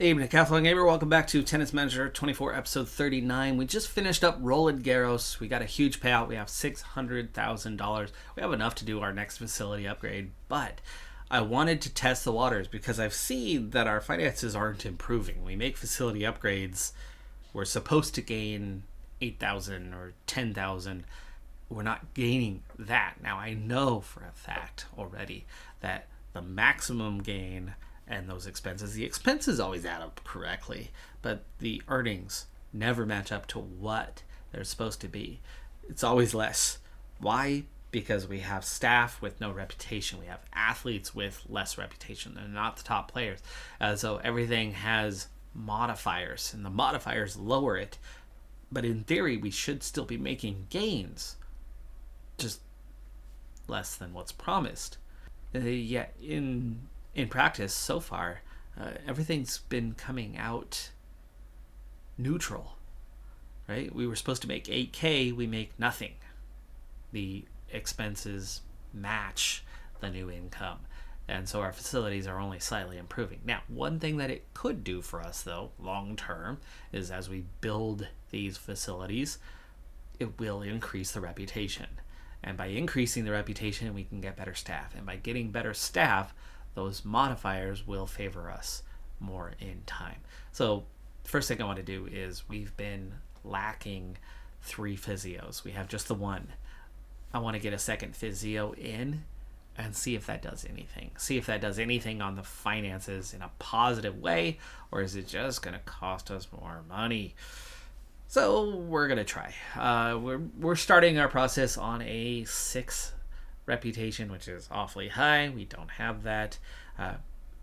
Hey, Decathlon Gamer, welcome back to Tennis Manager 24, episode 39. We just finished up Roland Garros. We got a huge payout. We have $600,000. We have enough to do our next facility upgrade, but I wanted to test the waters because I've seen that our finances aren't improving. We make facility upgrades. We're supposed to gain 8,000 or 10,000. We're not gaining that. Now, I know for a fact already that the maximum gain and those expenses, the expenses always add up correctly, but the earnings never match up to what they're supposed to be. It's always less. Why? Because we have staff with no reputation. We have athletes with less reputation. They're not the top players. So everything has modifiers, and the modifiers lower it. But in theory, we should still be making gains, just less than what's promised. Yet in practice so far, everything's been coming out neutral, right? We were supposed to make 8K, we make nothing. The expenses match the new income, and so our facilities are only slightly improving. Now, one thing that it could do for us, though, long term, is as we build these facilities, it will increase the reputation. And by increasing the reputation, we can get better staff. And by getting better staff, those modifiers will favor us more in time. So first thing I want to do is we've been lacking 3 physios. We have just the one. I want to get a second physio in and see if that does anything. See if that does anything on the finances in a positive way, or is it just going to cost us more money? So we're going to try. We're starting our process on a 6 reputation, which is awfully high. We don't have that.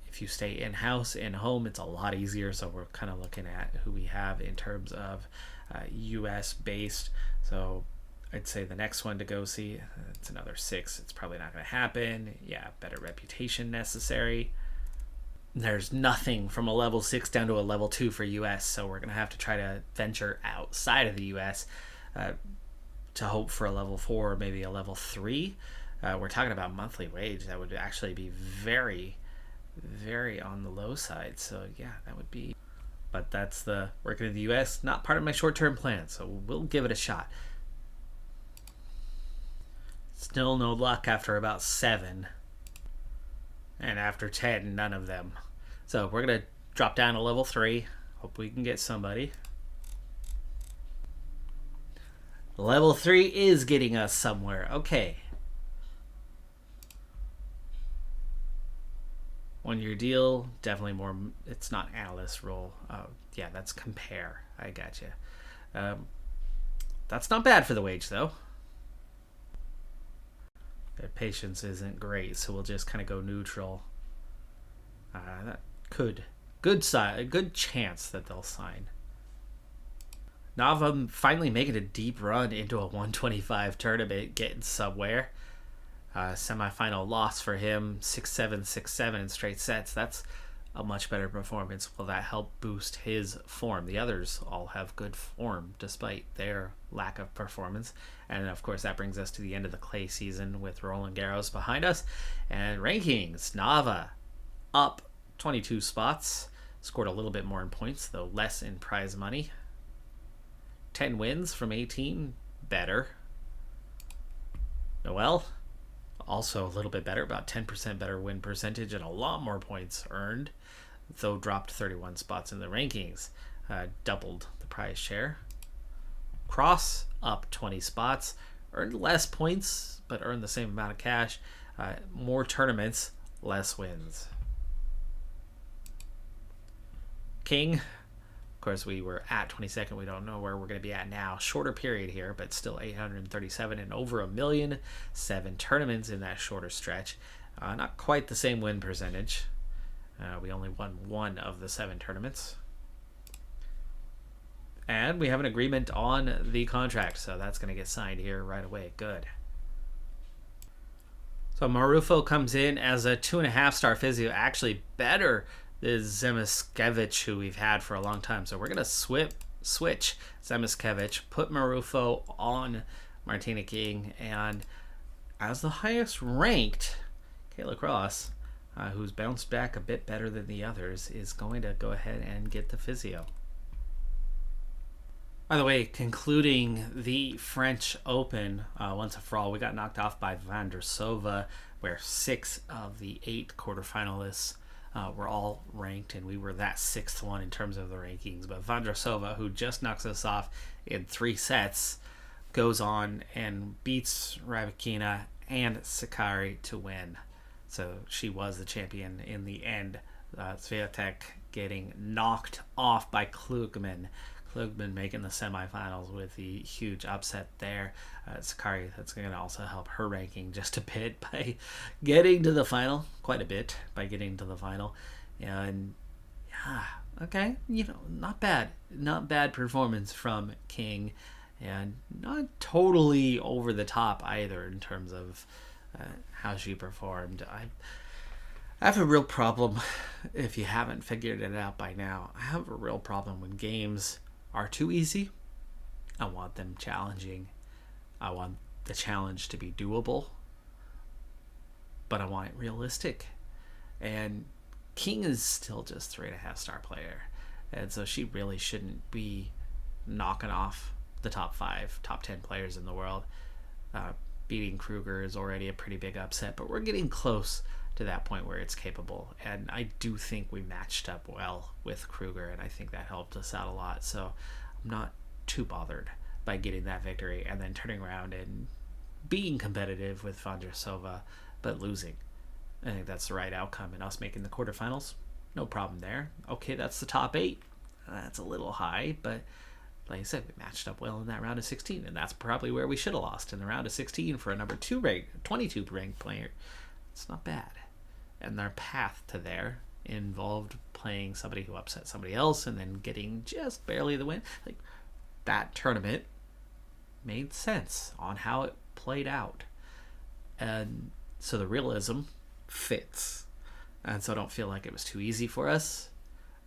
If you stay in-house, in-home, it's a lot easier. So we're kind of looking at who we have in terms of US based. So I'd say the next one to go see, it's another 6. It's probably not going to happen. Yeah, better reputation necessary. There's nothing from a level 6 down to a level 2 for US. So we're going to have to try to venture outside of the US to hope for a level 4, maybe a level 3. We're talking about monthly wage. That would actually be very, very on the low side. So yeah, that would be. But that's the working in the U.S. Not part of my short-term plan. So we'll give it a shot. Still no luck after about 7, and after 10, none of them. So we're gonna drop down to level 3. Hope we can get somebody. Level 3 is getting us somewhere. Okay. 1-year deal, definitely more. It's not analyst role. Yeah, that's compare. I gotcha. That's not bad for the wage, though. Their patience isn't great, so we'll just kind of go neutral. That could good chance that they'll sign. Nava finally making a deep run into a 125 tournament, getting somewhere. Semi-final loss for him, 6-7, 6-7 in straight sets. That's a much better performance. Will that help boost his form? The others all have good form despite their lack of performance. And of course, that brings us to the end of the clay season with Roland Garros behind us. And rankings, Nava up 22 spots. Scored a little bit more in points, though less in prize money. 10 wins from 18, better. Noel, also a little bit better, about 10% better win percentage and a lot more points earned, though dropped 31 spots in the rankings, doubled the prize share. Cross up 20 spots, earned less points, but earned the same amount of cash. More tournaments, less wins. King, of course, we were at 22nd. We don't know where we're going to be at now. Shorter period here, but still 837 and over 1 million. 7 tournaments in that shorter stretch. Not quite the same win percentage. We only won 1 of the 7 tournaments. And we have an agreement on the contract, so that's going to get signed here right away. Good. So Marufo comes in as a 2.5-star physio, actually better than Zemiskevich, who we've had for a long time. So we're going to switch Zemiskevich, put Marufo on Martina King, and as the highest ranked, Kayla Cross, who's bounced back a bit better than the others, is going to go ahead and get the Physio. By the way, concluding the French Open once and for all, we got knocked off by Vondrousova, where 6 of the 8 quarterfinalists were all ranked, and we were that 6th one in terms of the rankings. But Vondrousova, who just knocks us off in 3 sets, goes on and beats Rybakina and Sakari to win. So she was the champion in the end. Swiatek getting knocked off by Klugman. Klugman making the semifinals with the huge upset there. Sakari, that's going to also help her ranking just a bit by getting to the final. Quite a bit by getting to the final. And yeah, okay, not bad. Not bad performance from King. And not totally over the top either in terms of how she performed. I have a real problem, if you haven't figured it out by now, I have a real problem when games are too easy. I want them challenging. I want the challenge to be doable, but I want it realistic. And King is still just 3.5 star player, and so she really shouldn't be knocking off the top 5, top 10 players in the world. Beating Kruger is already a pretty big upset, but we're getting close to that point where it's capable, and I do think we matched up well with Kruger, and I think that helped us out a lot. So I'm not too bothered by getting that victory and then turning around and being competitive with Vondrousova but losing. I think that's the right outcome, and us making the quarterfinals, no problem there. Okay, that's the top 8. That's a little high, but like I said, we matched up well in that round of 16, and that's probably where we should have lost, in the round of 16 for a number 2 ranked, 22 ranked player. It's not bad. And their path to there involved playing somebody who upset somebody else and then getting just barely the win. Like, that tournament made sense on how it played out. And so the realism fits. And so I don't feel like it was too easy for us.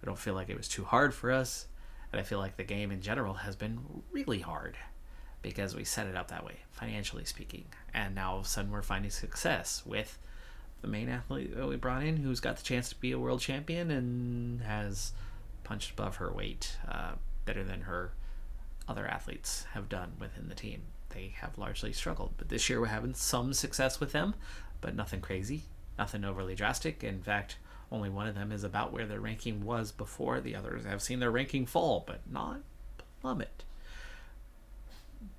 I don't feel like it was too hard for us. And I feel like the game in general has been really hard because we set it up that way, financially speaking. And now all of a sudden we're finding success with the main athlete that we brought in, who's got the chance to be a world champion and has punched above her weight better than her other athletes have done within the team. They have largely struggled, but this year we're having some success with them, but nothing crazy, nothing overly drastic. In fact, only one of them is about where their ranking was before. The others have seen their ranking fall, but not plummet.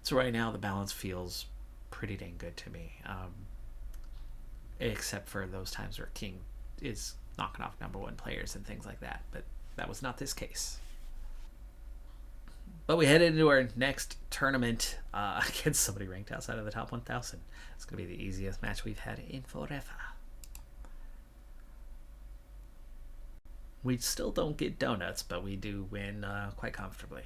So right now the balance feels pretty dang good to me. Except for those times where King is knocking off number 1 players and things like that. But that was not this case. But we head into our next tournament against somebody ranked outside of the top 1,000. It's going to be the easiest match we've had in forever. We still don't get donuts, but we do win quite comfortably.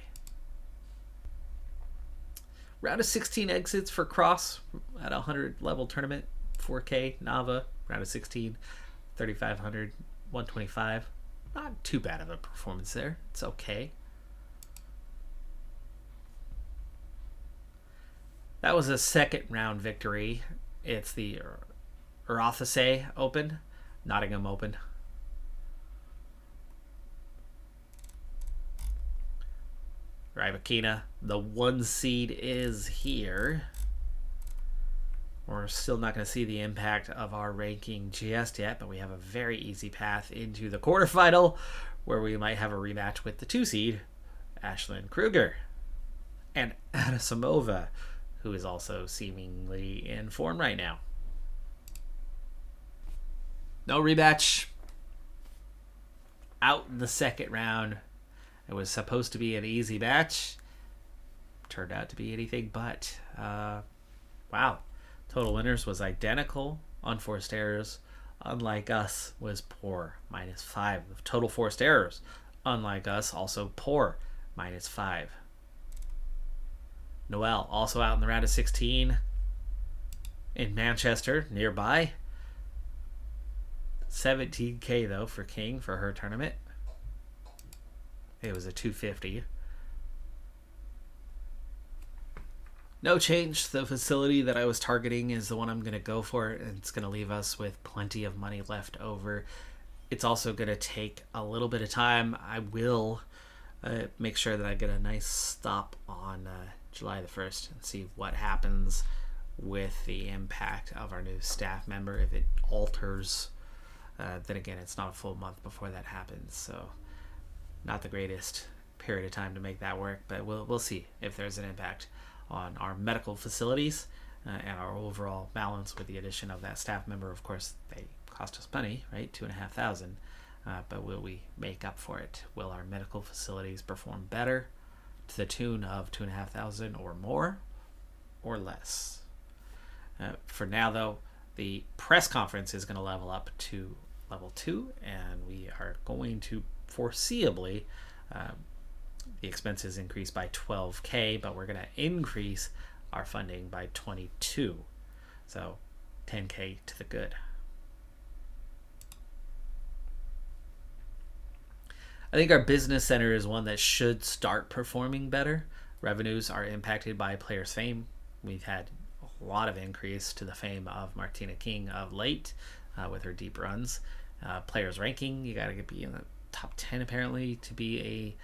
Round of 16 exits for Cross at a 100 level tournament. 4K, Nava, round of 16, 3,500, 125. Not too bad of a performance there. It's okay. That was a second round victory. It's the Rothesay Open, Nottingham Open. Rybakina, the 1 seed, is here. We're still not going to see the impact of our ranking just yet, but we have a very easy path into the quarterfinal where we might have a rematch with the 2 seed, Ashlyn Kruger, and Anisimova, who is also seemingly in form right now. No rematch. Out in the second round. It was supposed to be an easy match. Turned out to be anything but. Wow. Total winners was identical. Unforced errors, unlike us, was poor, -5. Total forced errors, unlike us, also poor, -5. Noelle, also out in the round of 16 in Manchester, nearby. 17K, though, for King for her tournament. It was a 250. No change. The facility that I was targeting is the one I'm going to go for, and it's going to leave us with plenty of money left over. It's also going to take a little bit of time. I will make sure that I get a nice stop on July the 1st and see what happens with the impact of our new staff member. If it alters, then again, it's not a full month before that happens. So not the greatest period of time to make that work, but we'll see if there's an impact on our medical facilities and our overall balance with the addition of that staff member. Of course, they cost us money, right? $2,500. But will we make up for it? Will our medical facilities perform better to the tune of $2,500 or more or less? For now, though, the press conference is going to level up to level 2, and we are going to foreseeably the expenses increase by $12,000, but we're going to increase our funding by $22,000. So $10,000 to the good. I think our business center is one that should start performing better. Revenues are impacted by players' fame. We've had a lot of increase to the fame of Martina King of late with her deep runs. Players' ranking, you got to be in the top 10 apparently to be a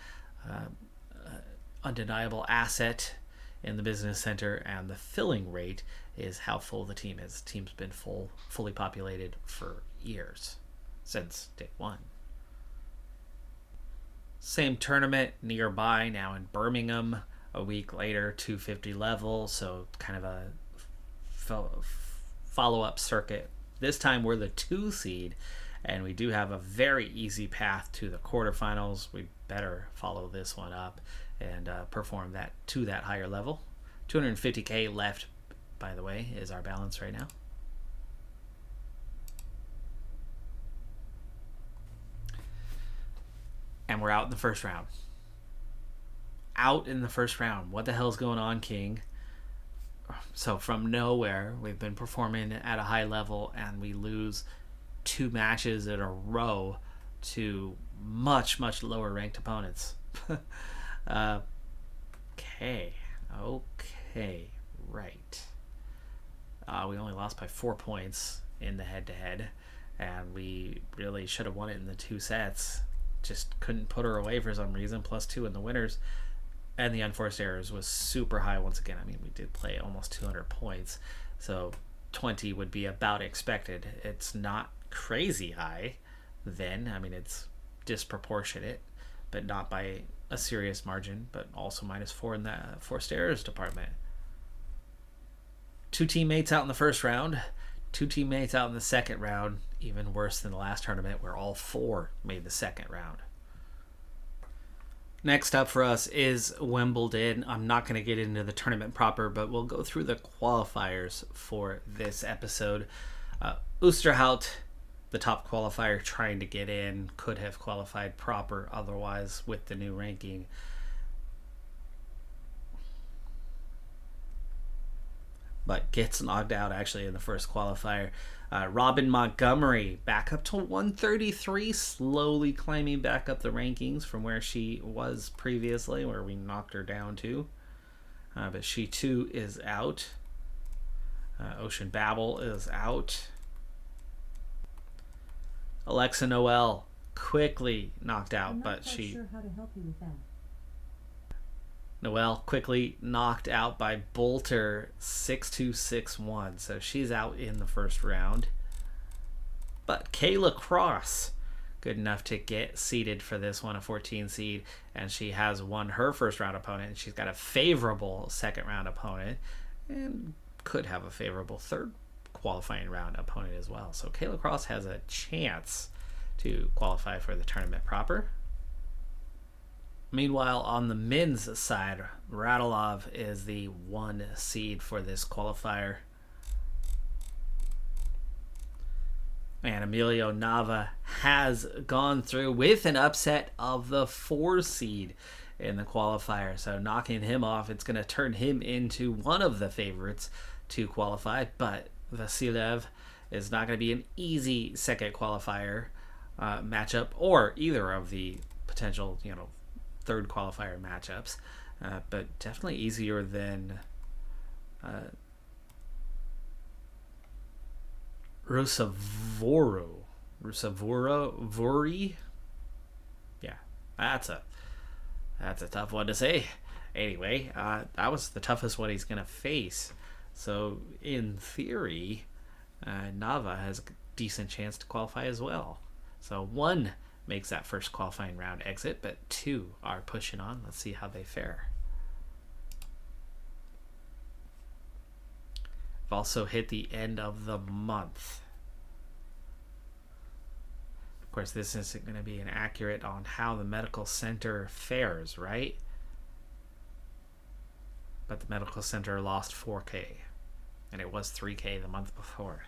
undeniable asset in the business center, and the filling rate is how full the team is. The team's been fully populated for years, since day one. Same tournament nearby now in Birmingham a week later, 250 level, so kind of a follow-up circuit. This time we're the 2 seed, and we do have a very easy path to the quarterfinals. We better follow this one up and perform that to that higher level. $250,000 left, by the way, is our balance right now. And we're out in the first round. Out in the first round. What the hell's going on, King? So from nowhere, we've been performing at a high level, and we lose 2 matches in a row to much, much lower ranked opponents. Okay, right. We only lost by 4 points in the head-to-head, and we really should have won it in the 2 sets. Just couldn't put her away for some reason. +2 in the winners, and the unforced errors was super high once again. I mean, we did play almost 200 points, so 20 would be about expected. It's not crazy high then. I mean, it's disproportionate, but not by a serious margin, but also -4 in the forced errors department. 2 teammates out in the first round, 2 teammates out in the second round. Even worse than the last tournament where all 4 made the second round. Next up for us is Wimbledon. I'm not going to get into the tournament proper, but we'll go through the qualifiers for this episode. Oosterhout, the top qualifier trying to get in, could have qualified proper otherwise with the new ranking. But gets knocked out actually in the first qualifier. Robin Montgomery back up to 133, slowly climbing back up the rankings from where she was previously, where we knocked her down to. But she too is out. Ocean Babel is out. Alexa Noel quickly knocked out, but she... I'm not sure how to help you with that. Noelle quickly knocked out by Bolter 6-2, 6-1. So she's out in the first round. But Kayla Cross, good enough to get seeded for this one, a 14 seed. And she has won her first round opponent. She's got a favorable second round opponent. And could have a favorable third qualifying round opponent as well. So Kayla Cross has a chance to qualify for the tournament proper. Meanwhile, on the men's side, Radulov is the 1 seed for this qualifier. And Emilio Nava has gone through with an upset of the 4 seed in the qualifier. So knocking him off, it's going to turn him into one of the favorites to qualify. But Vasilev is not going to be an easy second qualifier matchup, or either of the potential, third qualifier matchups, but definitely easier than Rusavori. Yeah, that's a tough one to say. Anyway, that was the toughest one he's gonna face. So in theory, Nava has a decent chance to qualify as well. So 1 makes that first qualifying round exit, but 2 are pushing on. Let's see how they fare. We've also hit the end of the month. Of course, this isn't going to be inaccurate on how the medical center fares, right? But the medical center lost 4K, and it was 3K the month before.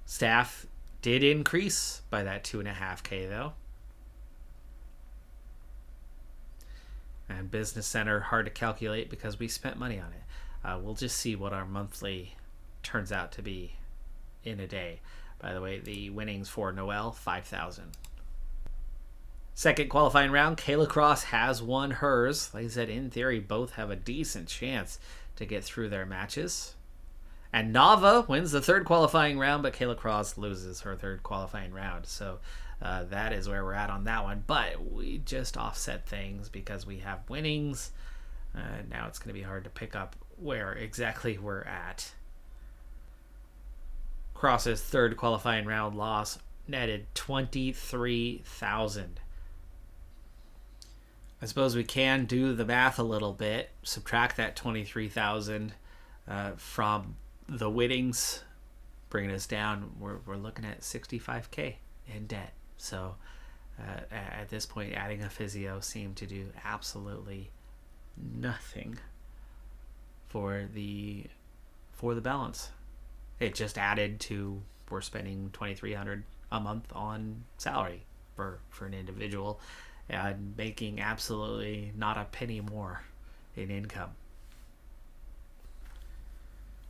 Staff did increase by that 2.5K though. And business center, hard to calculate because we spent money on it. We'll just see what our monthly turns out to be in a day. By the way, the winnings for Noel, 5,000. Second qualifying round, Kayla Cross has won hers. Like I said, in theory, both have a decent chance to get through their matches. And Nava wins the third qualifying round, but Kayla Cross loses her third qualifying round. So that is where we're at on that one. But we just offset things because we have winnings. Now it's going to be hard to pick up where exactly we're at. Cross's third qualifying round loss netted 23,000. I suppose we can do the math a little bit. Subtract that 23,000 from the winnings, bringing us down. We're looking at 65K in debt. So at this point, adding a physio seemed to do absolutely nothing for the balance. It just added to, we're spending $2,300 a month on salary for an individual and making absolutely not a penny more in income.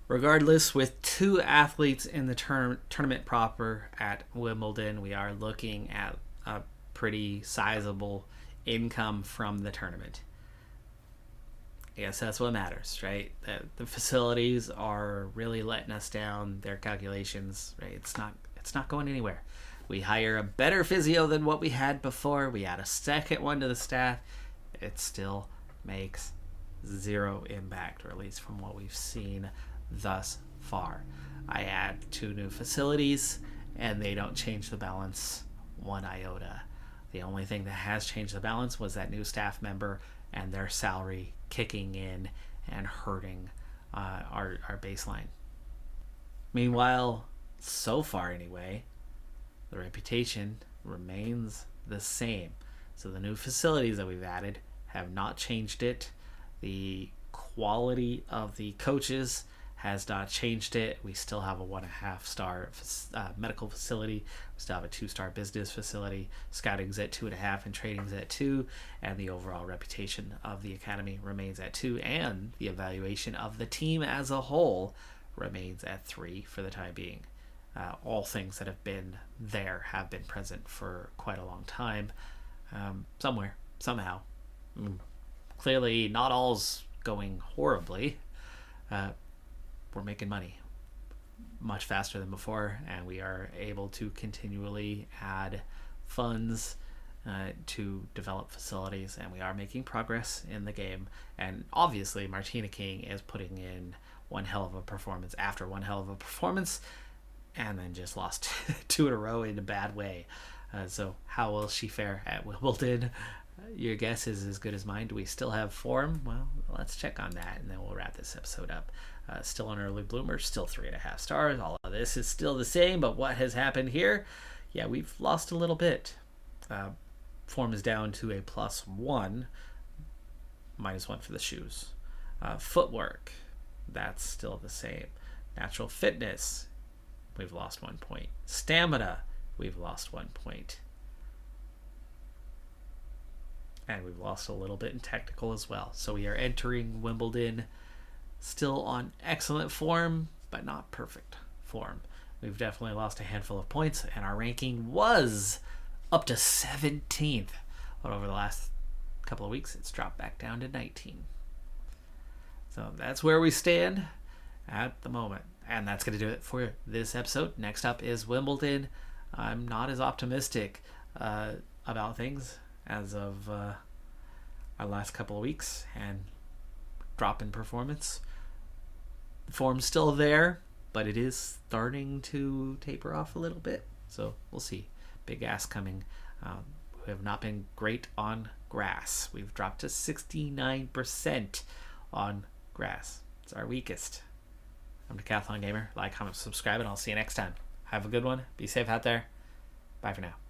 Regardless, with 2 athletes in the tournament proper at Wimbledon, we are looking at a pretty sizable income from the tournament. I guess that's what matters, right? The facilities are really letting us down. Their calculations, right? It's not going anywhere. We hire a better physio than what we had before. We add a second one to the staff. It still makes zero impact, or at least from what we've seen thus far. I add 2 new facilities, and they don't change the balance one iota. The only thing that has changed the balance was that new staff member and their salary kicking in and hurting our baseline. Meanwhile, so far anyway, the reputation remains the same. So the new facilities that we've added have not changed it. The quality of the coaches has not changed it. We still have a 1.5 star medical facility. We still have a 2-star business facility. Scouting's at 2.5 and training's at 2. And the overall reputation of the academy remains at 2. And the evaluation of the team as a whole remains at 3 for the time being. All things that have been there have been present for quite a long time. Somewhere, somehow. Clearly, not all's going horribly. We're making money much faster than before, and we are able to continually add funds to develop facilities, and we are making progress in the game. And obviously, Martina King is putting in one hell of a performance after one hell of a performance, and then just lost 2 in a row in a bad way. So how will she fare at Wimbledon? Your guess is as good as mine. Do we still have form? Well, let's check on that, and then we'll wrap this episode up. Still an early bloomer, still 3.5 stars. All of this is still the same, but what has happened here? Yeah, we've lost a little bit. Form is down to a +1, -1 for the shoes. Footwork, that's still the same. Natural fitness, we've lost 1 point. Stamina, we've lost 1 point. And we've lost a little bit in technical as well. So we are entering Wimbledon still on excellent form, but not perfect form. We've definitely lost a handful of points, and our ranking was up to 17th. But over the last couple of weeks, it's dropped back down to 19. So that's where we stand at the moment. And that's going to do it for this episode. Next up is Wimbledon. I'm not as optimistic about things as of our last couple of weeks, and drop in performance. The form's still there, but it is starting to taper off a little bit. So we'll see. Big ask coming. We have not been great on grass. We've dropped to 69% on grass. It's our weakest. I'm Decathlon Gamer. Like, comment, subscribe, and I'll see you next time. Have a good one. Be safe out there. Bye for now.